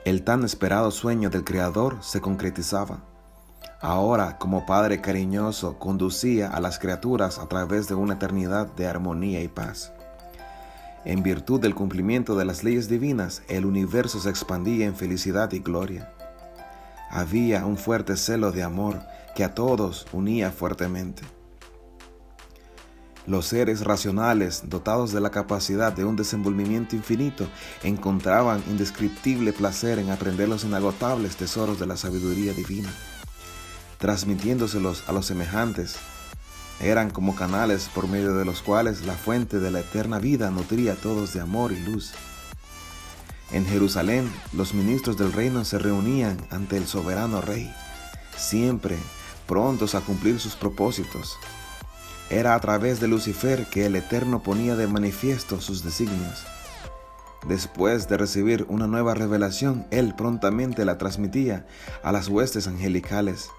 El tan esperado sueño del Creador se concretizaba. Ahora, como Padre cariñoso, conducía a las criaturas a través de una eternidad de armonía y paz. En virtud del cumplimiento de las leyes divinas, el universo se expandía en felicidad y gloria. Había un fuerte celo de amor que a todos unía fuertemente. Los seres racionales, dotados de la capacidad de un desenvolvimiento infinito, encontraban indescriptible placer en aprender los inagotables tesoros de la sabiduría divina, transmitiéndoselos a los semejantes. Eran como canales por medio de los cuales la fuente de la eterna vida nutría a todos de amor y luz. En Jerusalén, los ministros del reino se reunían ante el soberano rey, siempre prontos a cumplir sus propósitos. Era a través de Lucifer que el Eterno ponía de manifiesto sus designios. Después de recibir una nueva revelación, él prontamente la transmitía a las huestes angelicales.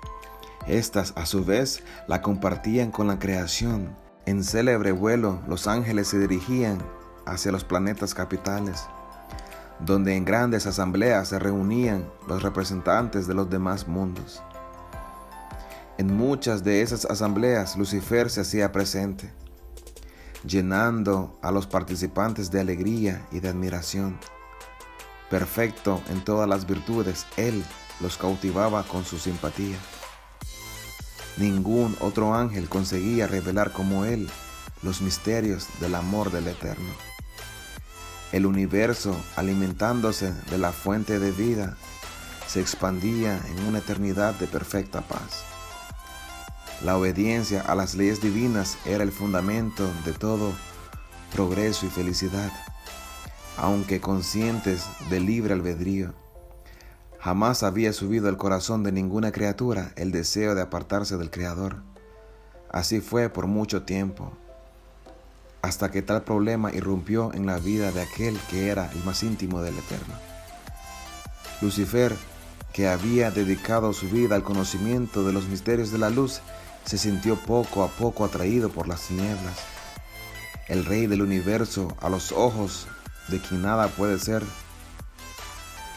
Estas, a su vez, la compartían con la creación. En célebre vuelo, los ángeles se dirigían hacia los planetas capitales, donde en grandes asambleas se reunían los representantes de los demás mundos. En muchas de esas asambleas, Lucifer se hacía presente, llenando a los participantes de alegría y de admiración. Perfecto en todas las virtudes, él los cautivaba con su simpatía. Ningún otro ángel conseguía revelar como él los misterios del amor del Eterno. El universo, alimentándose de la fuente de vida, se expandía en una eternidad de perfecta paz. La obediencia a las leyes divinas era el fundamento de todo progreso y felicidad, aunque conscientes del libre albedrío. Jamás había subido al corazón de ninguna criatura el deseo de apartarse del Creador. Así fue por mucho tiempo, hasta que tal problema irrumpió en la vida de aquel que era el más íntimo del Eterno. Lucifer, que había dedicado su vida al conocimiento de los misterios de la luz, se sintió poco a poco atraído por las tinieblas. El Rey del universo, a los ojos de quien nada puede ser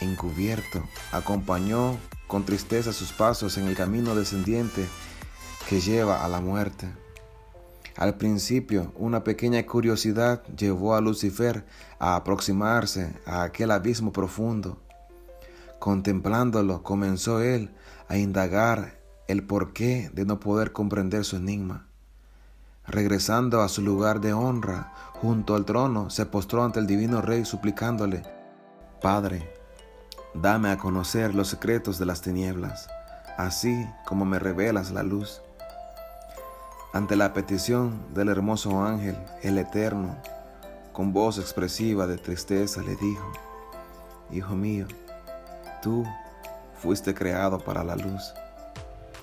encubierto, acompañó con tristeza sus pasos en el camino descendiente que lleva a la muerte. Al principio, una pequeña curiosidad llevó a Lucifer a aproximarse a aquel abismo profundo. Contemplándolo, comenzó él a indagar el porqué de no poder comprender su enigma. Regresando a su lugar de honra, junto al trono, se postró ante el divino rey suplicándole: Padre, dame a conocer los secretos de las tinieblas, así como me revelas la luz. Ante la petición del hermoso ángel, el Eterno, con voz expresiva de tristeza, le dijo: Hijo mío, tú fuiste creado para la luz,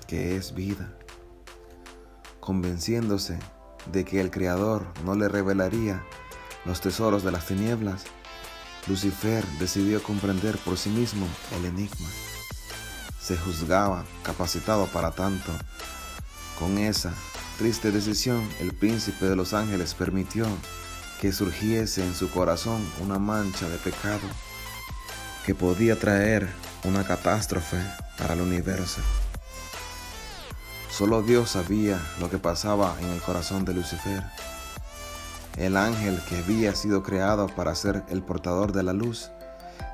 que es vida. Convenciéndose de que el Creador no le revelaría los tesoros de las tinieblas, Lucifer decidió comprender por sí mismo el enigma. Se juzgaba capacitado para tanto. Con esa triste decisión, el príncipe de los ángeles permitió que surgiese en su corazón una mancha de pecado que podía traer una catástrofe para el universo. Solo Dios sabía lo que pasaba en el corazón de Lucifer. El ángel que había sido creado para ser el portador de la luz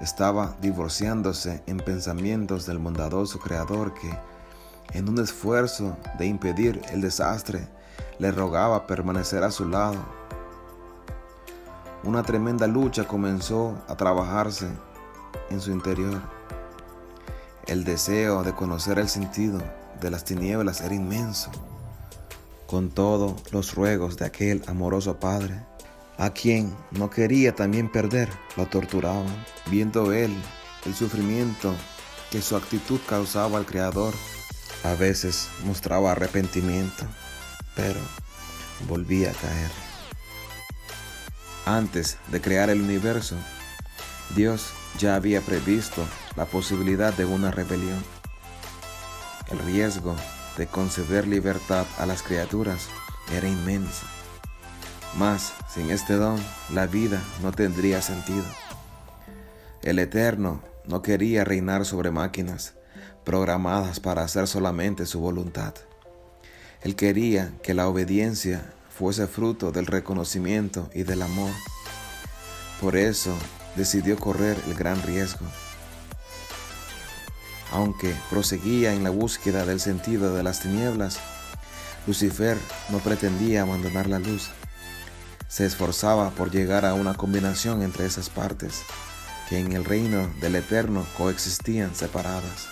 estaba divorciándose en pensamientos del bondadoso Creador que, en un esfuerzo de impedir el desastre, le rogaba permanecer a su lado. Una tremenda lucha comenzó a trabajarse en su interior. El deseo de conocer el sentido de las tinieblas era inmenso. Con todos los ruegos de aquel amoroso padre, a quien no quería también perder, lo torturaban. Viendo él el sufrimiento que su actitud causaba al Creador, a veces mostraba arrepentimiento, pero volvía a caer. Antes de crear el universo, Dios ya había previsto la posibilidad de una rebelión. El riesgo de conceder libertad a las criaturas era inmenso. Mas sin este don, la vida no tendría sentido. El Eterno no quería reinar sobre máquinas programadas para hacer solamente su voluntad. Él quería que la obediencia fuese fruto del reconocimiento y del amor. Por eso decidió correr el gran riesgo. Aunque proseguía en la búsqueda del sentido de las tinieblas, Lucifer no pretendía abandonar la luz. Se esforzaba por llegar a una combinación entre esas partes, que en el reino del Eterno coexistían separadas.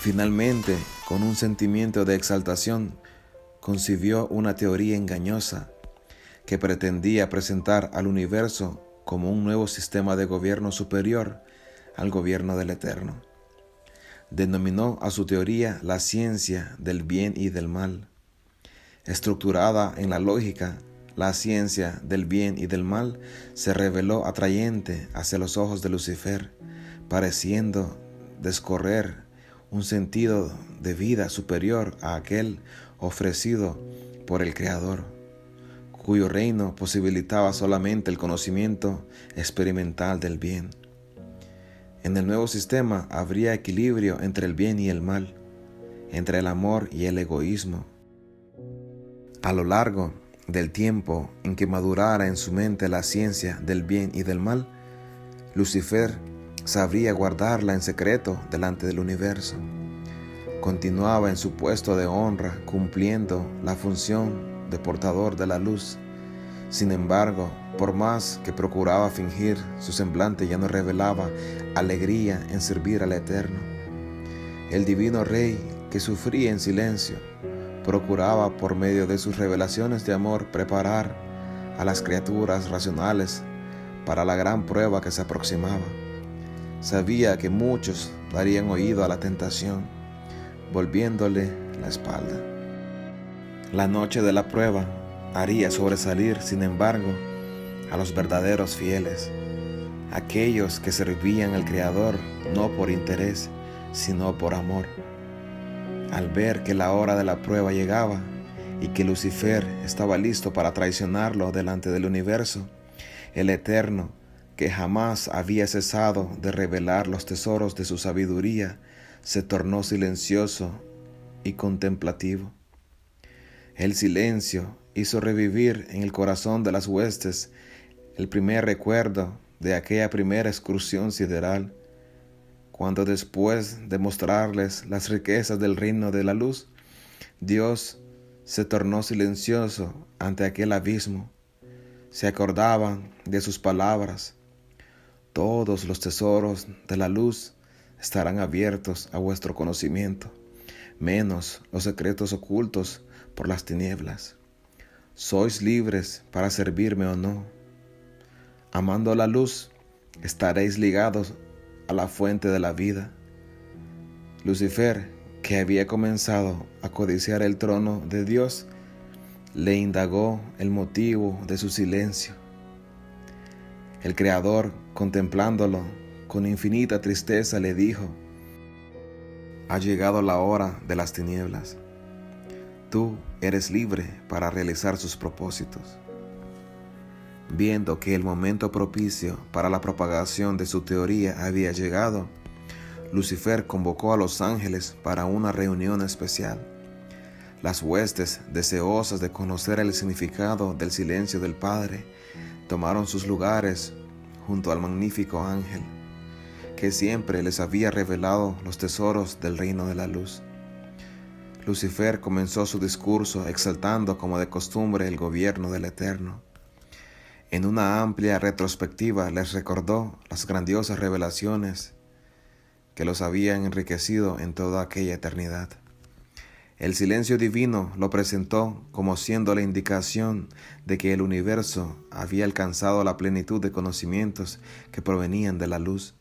Finalmente, con un sentimiento de exaltación, concibió una teoría engañosa que pretendía presentar al universo como un nuevo sistema de gobierno superior al gobierno del Eterno. Denominó a su teoría la ciencia del bien y del mal. Estructurada en la lógica, la ciencia del bien y del mal se reveló atrayente hacia los ojos de Lucifer, pareciendo descorrer un sentido de vida superior a aquel ofrecido por el Creador, cuyo reino posibilitaba solamente el conocimiento experimental del bien. En el nuevo sistema habría equilibrio entre el bien y el mal, entre el amor y el egoísmo. A lo largo del tiempo en que madurara en su mente la ciencia del bien y del mal, Lucifer sabría guardarla en secreto delante del universo. Continuaba en su puesto de honra, cumpliendo la función de portador de la luz. Sin embargo, por más que procuraba fingir, su semblante ya no revelaba alegría en servir al Eterno. El divino Rey, que sufría en silencio, procuraba por medio de sus revelaciones de amor preparar a las criaturas racionales para la gran prueba que se aproximaba. Sabía que muchos darían oído a la tentación, volviéndole la espalda. La noche de la prueba haría sobresalir, sin embargo, a los verdaderos fieles, aquellos que servían al Creador no por interés, sino por amor. Al ver que la hora de la prueba llegaba y que Lucifer estaba listo para traicionarlo delante del universo, el Eterno, que jamás había cesado de revelar los tesoros de su sabiduría, se tornó silencioso y contemplativo. El silencio hizo revivir en el corazón de las huestes el primer recuerdo de aquella primera excursión sideral, cuando después de mostrarles las riquezas del reino de la luz, Dios se tornó silencioso ante aquel abismo. Se acordaban de sus palabras: todos los tesoros de la luz estarán abiertos a vuestro conocimiento, menos los secretos ocultos por las tinieblas. Sois libres para servirme o no. Amando la luz, estaréis ligados a la fuente de la vida. Lucifer, que había comenzado a codiciar el trono de Dios, le indagó el motivo de su silencio. El Creador, contemplándolo con infinita tristeza, le dijo: ha llegado la hora de las tinieblas. Tú eres libre para realizar sus propósitos. Viendo que el momento propicio para la propagación de su teoría había llegado, Lucifer convocó a los ángeles para una reunión especial. Las huestes, deseosas de conocer el significado del silencio del Padre, tomaron sus lugares junto al magnífico ángel, que siempre les había revelado los tesoros del reino de la luz. Lucifer comenzó su discurso exaltando, como de costumbre, el gobierno del Eterno. En una amplia retrospectiva les recordó las grandiosas revelaciones que los habían enriquecido en toda aquella eternidad. El silencio divino lo presentó como siendo la indicación de que el universo había alcanzado la plenitud de conocimientos que provenían de la luz.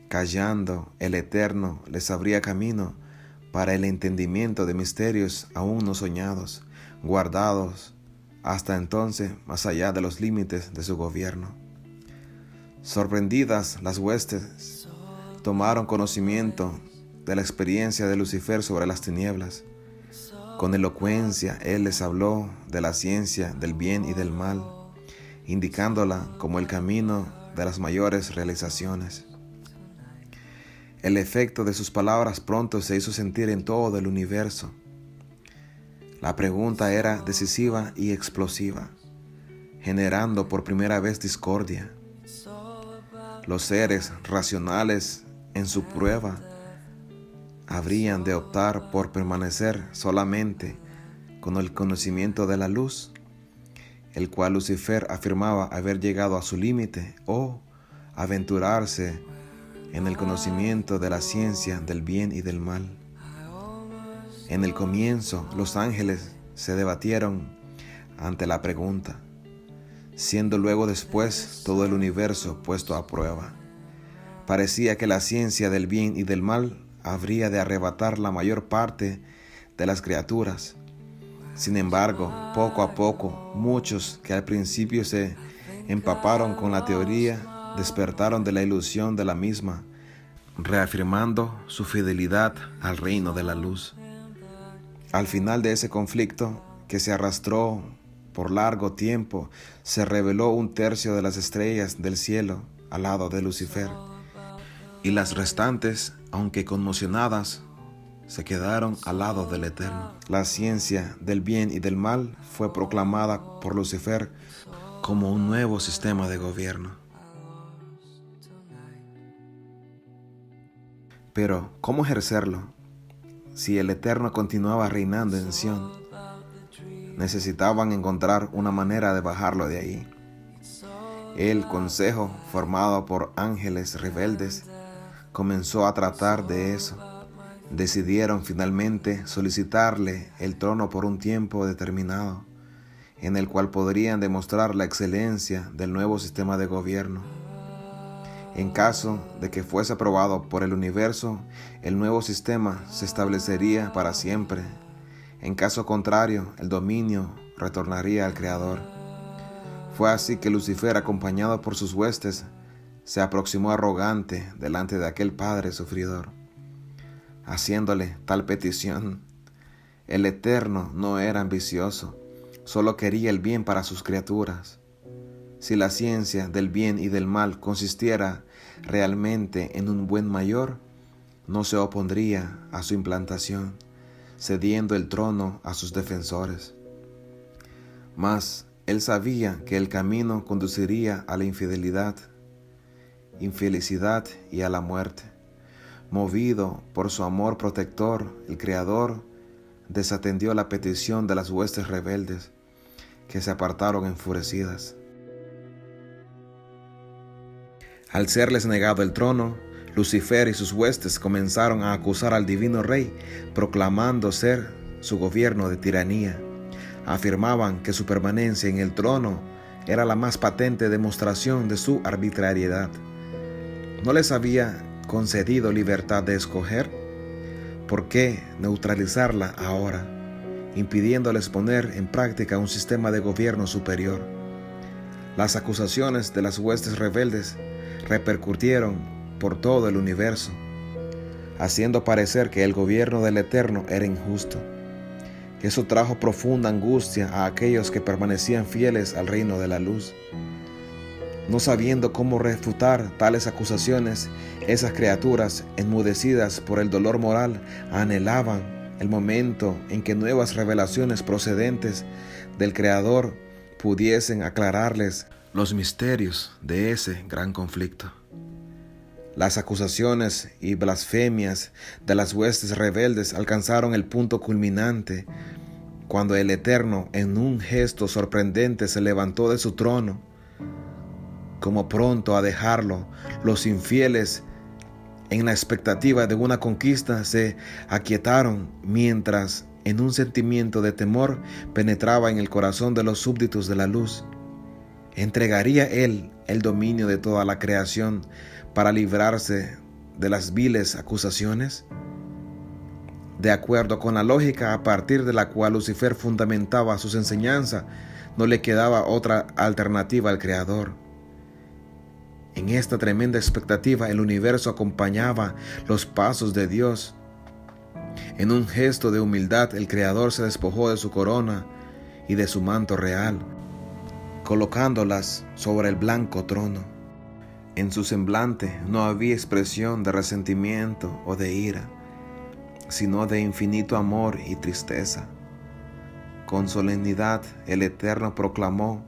Callando, el Eterno les abría camino para el entendimiento de misterios aún no soñados, guardados hasta entonces más allá de los límites de su gobierno. Sorprendidas, las huestes tomaron conocimiento de la experiencia de Lucifer sobre las tinieblas. Con elocuencia, él les habló de la ciencia del bien y del mal, indicándola como el camino de las mayores realizaciones. El efecto de sus palabras pronto se hizo sentir en todo el universo. La pregunta era decisiva y explosiva, generando por primera vez discordia. Los seres racionales en su prueba habrían de optar por permanecer solamente con el conocimiento de la luz, el cual Lucifer afirmaba haber llegado a su límite, o aventurarse en el conocimiento de la ciencia del bien y del mal. En el comienzo, los ángeles se debatieron ante la pregunta, siendo luego después todo el universo puesto a prueba. Parecía que la ciencia del bien y del mal habría de arrebatar la mayor parte de las criaturas. Sin embargo, poco a poco, muchos que al principio se empaparon con la teoría despertaron de la ilusión de la misma, reafirmando su fidelidad al reino de la luz. Al final de ese conflicto, que se arrastró por largo tiempo, se reveló 1/3 de las estrellas del cielo al lado de Lucifer, y las restantes, aunque conmocionadas, se quedaron al lado del Eterno. La ciencia del bien y del mal fue proclamada por Lucifer como un nuevo sistema de gobierno. Pero, ¿cómo ejercerlo? Si el Eterno continuaba reinando en Sión, necesitaban encontrar una manera de bajarlo de ahí. El consejo, formado por ángeles rebeldes, comenzó a tratar de eso. Decidieron finalmente solicitarle el trono por un tiempo determinado, en el cual podrían demostrar la excelencia del nuevo sistema de gobierno. En caso de que fuese aprobado por el universo, el nuevo sistema se establecería para siempre. En caso contrario, el dominio retornaría al Creador. Fue así que Lucifer, acompañado por sus huestes, se aproximó arrogante delante de aquel Padre sufridor, haciéndole tal petición. El Eterno no era ambicioso, solo quería el bien para sus criaturas. Si la ciencia del bien y del mal consistiera realmente en un buen mayor, no se opondría a su implantación, cediendo el trono a sus defensores. Mas él sabía que el camino conduciría a la infelicidad y a la muerte. Movido por su amor protector, el Creador desatendió la petición de las huestes rebeldes, que se apartaron enfurecidas. Al serles negado el trono, Lucifer y sus huestes comenzaron a acusar al divino rey, proclamando ser su gobierno de tiranía. Afirmaban que su permanencia en el trono era la más patente demostración de su arbitrariedad. ¿No les había concedido libertad de escoger? ¿Por qué neutralizarla ahora, impidiéndoles poner en práctica un sistema de gobierno superior? Las acusaciones de las huestes rebeldes repercutieron por todo el universo, haciendo parecer que el gobierno del Eterno era injusto. Eso trajo profunda angustia a aquellos que permanecían fieles al reino de la luz. No sabiendo cómo refutar tales acusaciones, esas criaturas, enmudecidas por el dolor moral, anhelaban el momento en que nuevas revelaciones procedentes del Creador pudiesen aclararles los misterios de ese gran conflicto. Las acusaciones y blasfemias de las huestes rebeldes alcanzaron el punto culminante cuando el Eterno, en un gesto sorprendente, se levantó de su trono. Como pronto a dejarlo, los infieles, en la expectativa de una conquista, se aquietaron, mientras en un sentimiento de temor penetraba en el corazón de los súbditos de la luz. ¿Entregaría él el dominio de toda la creación para librarse de las viles acusaciones? De acuerdo con la lógica a partir de la cual Lucifer fundamentaba sus enseñanzas, no le quedaba otra alternativa al Creador. En esta tremenda expectativa, el universo acompañaba los pasos de Dios. En un gesto de humildad, el Creador se despojó de su corona y de su manto real, colocándolas sobre el blanco trono. En su semblante no había expresión de resentimiento o de ira, sino de infinito amor y tristeza. Con solemnidad el Eterno proclamó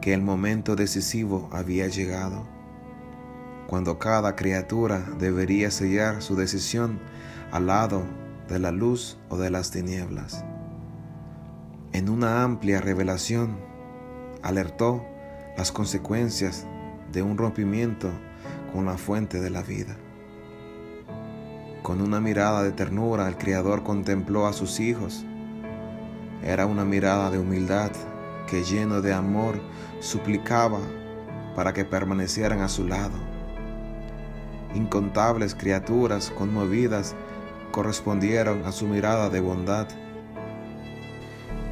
que el momento decisivo había llegado, cuando cada criatura debería sellar su decisión al lado de la luz o de las tinieblas. En una amplia revelación, alertó las consecuencias de un rompimiento con la fuente de la vida. Con una mirada de ternura, el Creador contempló a sus hijos. Era una mirada de humildad que, lleno de amor, suplicaba para que permanecieran a su lado. Incontables criaturas conmovidas correspondieron a su mirada de bondad,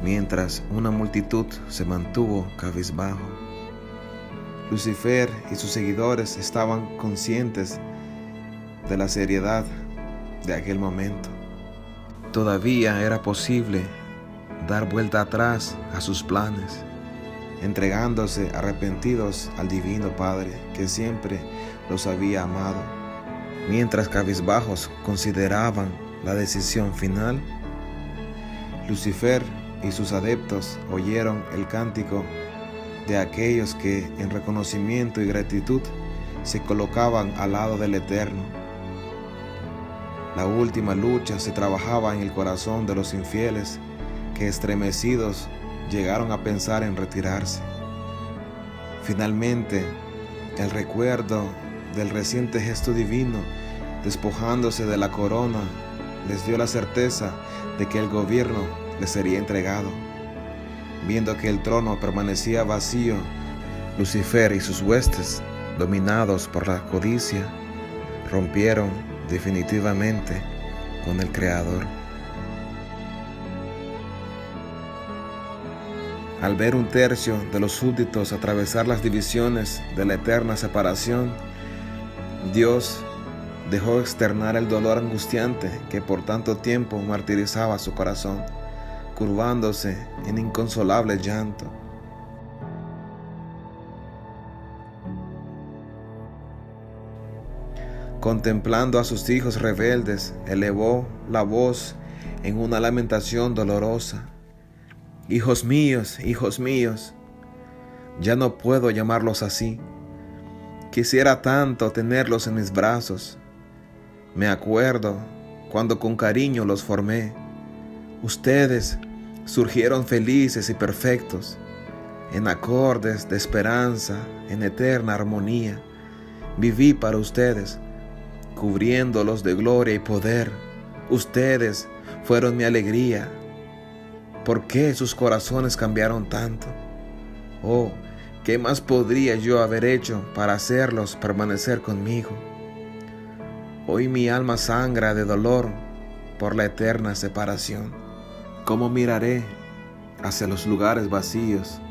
mientras una multitud se mantuvo cabizbajo. Lucifer y sus seguidores estaban conscientes de la seriedad de aquel momento. Todavía era posible dar vuelta atrás a sus planes, entregándose arrepentidos al Divino Padre que siempre los había amado. Mientras cabizbajos consideraban la decisión final, Lucifer y sus adeptos oyeron el cántico de aquellos que, en reconocimiento y gratitud, se colocaban al lado del Eterno. La última lucha se trabajaba en el corazón de los infieles, que, estremecidos, llegaron a pensar en retirarse. Finalmente, el recuerdo del reciente gesto divino, despojándose de la corona, les dio la certeza de que el gobierno les sería entregado. Viendo que el trono permanecía vacío, Lucifer y sus huestes, dominados por la codicia, rompieron definitivamente con el Creador. Al ver un tercio de los súbditos atravesar las divisiones de la eterna separación, Dios dejó externar el dolor angustiante que por tanto tiempo martirizaba su corazón, curvándose en inconsolable llanto. Contemplando a sus hijos rebeldes, elevó la voz en una lamentación dolorosa. Hijos míos, ya no puedo llamarlos así. Quisiera tanto tenerlos en mis brazos. Me acuerdo cuando con cariño los formé. Ustedes surgieron felices y perfectos, en acordes de esperanza, en eterna armonía. Viví para ustedes, cubriéndolos de gloria y poder. Ustedes fueron mi alegría. ¿Por qué sus corazones cambiaron tanto? Oh, ¿qué más podría yo haber hecho para hacerlos permanecer conmigo? Hoy mi alma sangra de dolor por la eterna separación. ¿Cómo miraré hacia los lugares vacíos,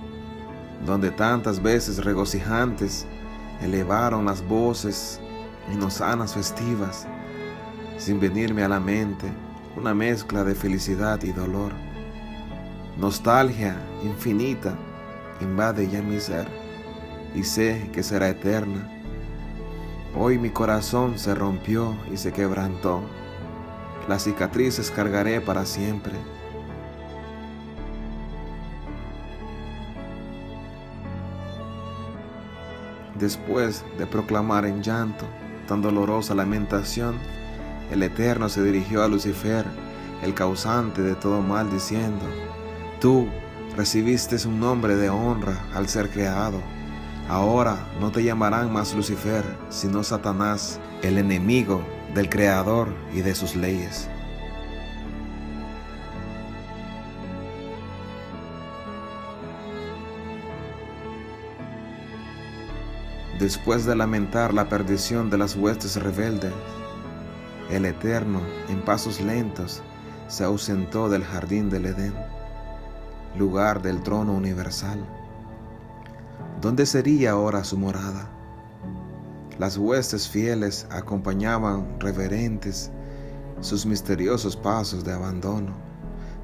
donde tantas veces regocijantes elevaron las voces en hosanas festivas, sin venirme a la mente una mezcla de felicidad y dolor? Nostalgia infinita invade ya mi ser, y sé que será eterna. Hoy mi corazón se rompió y se quebrantó. Las cicatrices cargaré para siempre. Después de proclamar en llanto tan dolorosa lamentación, el Eterno se dirigió a Lucifer, el causante de todo mal, diciendo: Tú recibiste un nombre de honra al ser creado. Ahora no te llamarán más Lucifer, sino Satanás, el enemigo del Creador y de sus leyes. Después de lamentar la perdición de las huestes rebeldes, el Eterno, en pasos lentos, se ausentó del jardín del Edén, lugar del trono universal. ¿Dónde sería ahora su morada? Las huestes fieles acompañaban reverentes sus misteriosos pasos de abandono,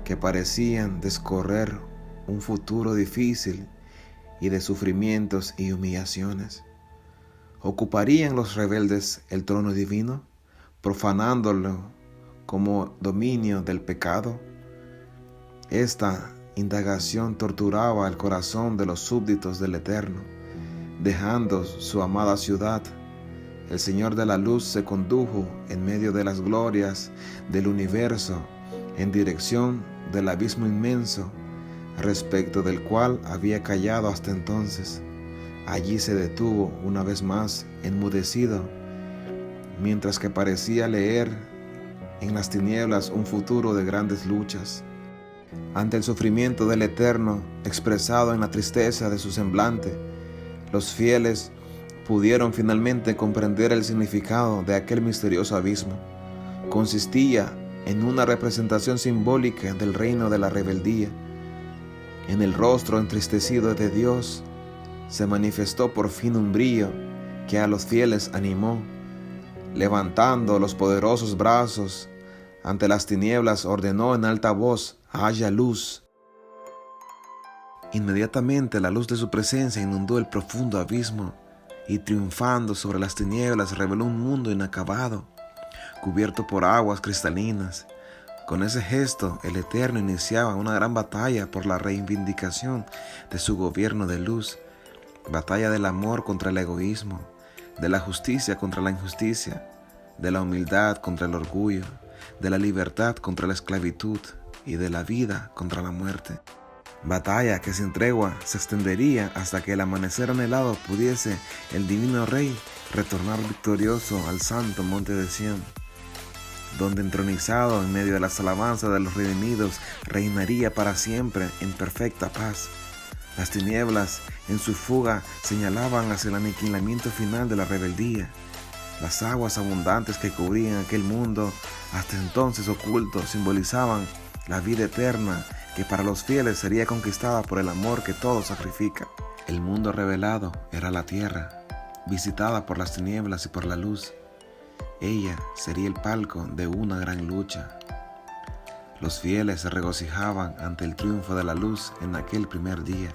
que parecían descorrer un futuro difícil y de sufrimientos y humillaciones. ¿Ocuparían los rebeldes el trono divino, profanándolo como dominio del pecado? Esta indagación torturaba el corazón de los súbditos del Eterno. Dejando su amada ciudad, el Señor de la Luz se condujo en medio de las glorias del universo en dirección del abismo inmenso, respecto del cual había callado hasta entonces. Allí se detuvo una vez más, enmudecido, mientras que parecía leer en las tinieblas un futuro de grandes luchas. Ante el sufrimiento del Eterno expresado en la tristeza de su semblante, los fieles pudieron finalmente comprender el significado de aquel misterioso abismo. Consistía en una representación simbólica del reino de la rebeldía. En el rostro entristecido de Dios se manifestó por fin un brillo que a los fieles animó. Levantando los poderosos brazos ante las tinieblas, ordenó en alta voz: haya luz. Inmediatamente la luz de su presencia inundó el profundo abismo y, triunfando sobre las tinieblas, reveló un mundo inacabado, cubierto por aguas cristalinas. Con ese gesto, el Eterno iniciaba una gran batalla por la reivindicación de su gobierno de luz, batalla del amor contra el egoísmo, de la justicia contra la injusticia, de la humildad contra el orgullo, de la libertad contra la esclavitud y de la vida contra la muerte. Batalla que sin tregua se extendería hasta que el amanecer anhelado pudiese el divino Rey retornar victorioso al santo monte de Sión, donde entronizado en medio de las alabanzas de los redimidos reinaría para siempre en perfecta paz. Las tinieblas en su fuga señalaban hacia el aniquilamiento final de la rebeldía. Las aguas abundantes que cubrían aquel mundo hasta entonces oculto simbolizaban la vida eterna que para los fieles sería conquistada por el amor que todo sacrifica. El mundo revelado era la tierra, visitada por las tinieblas y por la luz. Ella sería el palco de una gran lucha. Los fieles se regocijaban ante el triunfo de la luz en aquel primer día,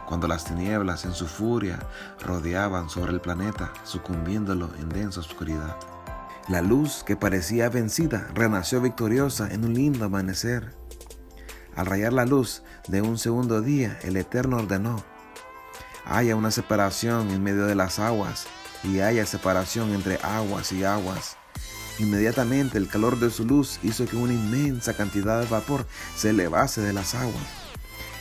cuando las tinieblas en su furia rodeaban sobre el planeta, sucumbiéndolo en densa oscuridad. La luz que parecía vencida renació victoriosa en un lindo amanecer. Al rayar la luz de un segundo día, el Eterno ordenó: haya una separación en medio de las aguas, y haya separación entre aguas y aguas. Inmediatamente el calor de su luz hizo que una inmensa cantidad de vapor se elevase de las aguas,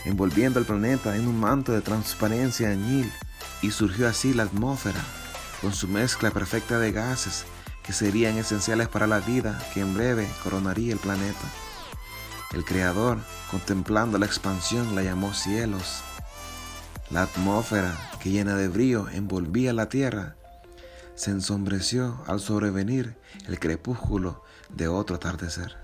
envolviendo al planeta en un manto de transparencia añil, y surgió así la atmósfera, con su mezcla perfecta de gases que serían esenciales para la vida que en breve coronaría el planeta. El Creador, contemplando la expansión, la llamó cielos. La atmósfera, que llena de brillo envolvía la tierra, se ensombreció al sobrevenir el crepúsculo de otro atardecer.